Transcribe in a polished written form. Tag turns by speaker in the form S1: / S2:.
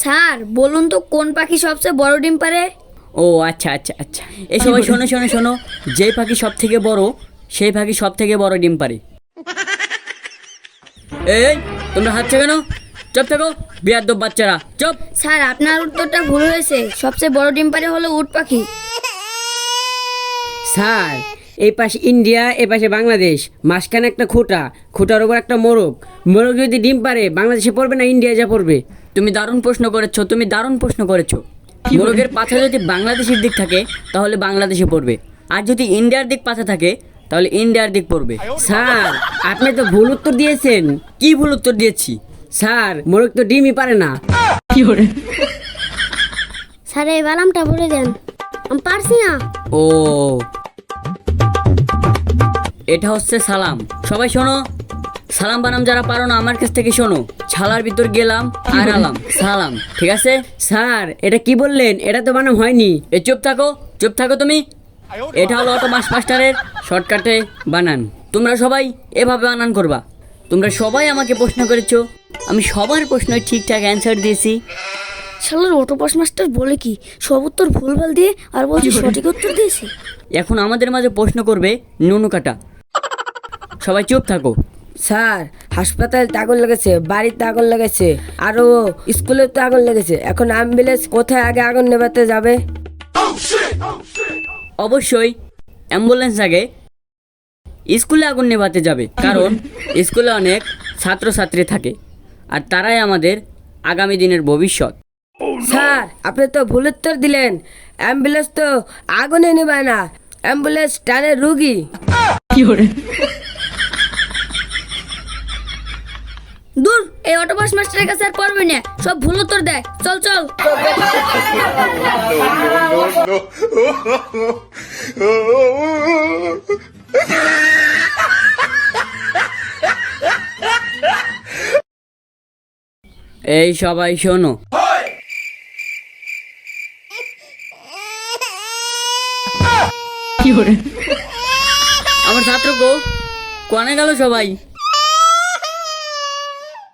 S1: Sir বলুন তো কোন পাখি সবচেয়ে বড় ডিম পারে?
S2: ও আচ্ছা আচ্ছা আচ্ছা, এই সবাই শোনো শোনো শোনো, যেই পাখি সব থেকে বড় সেই পাখি সব থেকে বড় ডিম পারে। এই তোমরা হাঁটছো কেন? চুপ থাকো বিয়াদ্দব বাচ্চারা, চুপ।
S1: স্যার আপনার উত্তরটা ভুল হয়েছে, সবচেয়ে বড় ডিম পারে হলো উট পাখি।
S3: স্যার এই পাশে ইন্ডিয়া, এই পাশে বাংলাদেশ, মাঝখানে একটা খুঁটা, খুঁটার উপর একটা মোরগ, মোরগ যদি ডিম পারে বাংলাদেশে পড়বে না ইন্ডিয়া যা পড়বে?
S2: তুমি দারুণ প্রশ্ন করেছো, তুমি দারুণ প্রশ্ন করেছো। মোরগের পাছা যদি বাংলাদেশের দিক থাকে তাহলে বাংলাদেশে পড়বে, আর যদি ইন্ডিয়ার দিক পাছা থাকে তাহলে ইন্ডিয়ার দিক পড়বে।
S3: স্যার আপনি তো ভুল উত্তর দিয়েছেন।
S2: কি ভুল উত্তর দিয়েছি?
S3: স্যার মোরগ তো ডিমই পারে না।
S1: স্যার এই বালামটা বলে দেন, আমি পারছি না।
S2: ও এটা হচ্ছে সালাম। সবাই শোনো, সালাম বানাম যারা পারো না আমার কাছ থেকে শোনো। ছালার ভিতর গেলাম আর আলাম সালাম, ঠিক আছে?
S3: স্যার এটা কি বললেন? এটা তো বানাম হয়নি।
S2: এ চুপ থাকো, চুপ থাকো তুমি। এটা হলো অটো মাস্টারের শর্টকাটে বানান। তোমরা সবাই এভাবে বানান করবা। তোমরা সবাই আমাকে প্রশ্ন করেছো, আমি সবার প্রশ্নের ঠিকঠাক অ্যান্সার দিয়েছি।
S1: শালার অটোপাস মাস্টার বলে কি সব উত্তর ভুলভাল দিয়ে আর বলছি সঠিক উত্তর দিয়েছি।
S2: এখন আমাদের মাঝে প্রশ্ন করবে নুনু কাটা। সবাই চুপ থাকো।
S3: স্যার হাসপাতালে তো আগুন লেগেছে, বাড়িতে আগুন লেগেছে, আরো স্কুলে তো আগুন লেগেছে, এখন অ্যাম্বুলেন্স কোথায় আগে আগুন নেভাতে যাবে?
S2: অবশ্যই অ্যাম্বুলেন্স আগে স্কুলে আগুন নেভাতে যাবে, কারণ স্কুলে অনেক ছাত্রছাত্রী থাকে আর তারাই আমাদের আগামী দিনের ভবিষ্যৎ।
S3: স্যার আপনি তো ভুল উত্তর দিলেন। অ্যাম্বুলেন্স তো আগুনে নেবায় না, অ্যাম্বুলেন্স টানে রুগী।
S1: দূর, এই অটোপাস মাস্টারের কাছে আর পড়বে না, সব ভুল উত্তর দেয়। চল চল।
S2: এই সবাই শোনো, আমার ছাত্র কোনে গেল সবাই?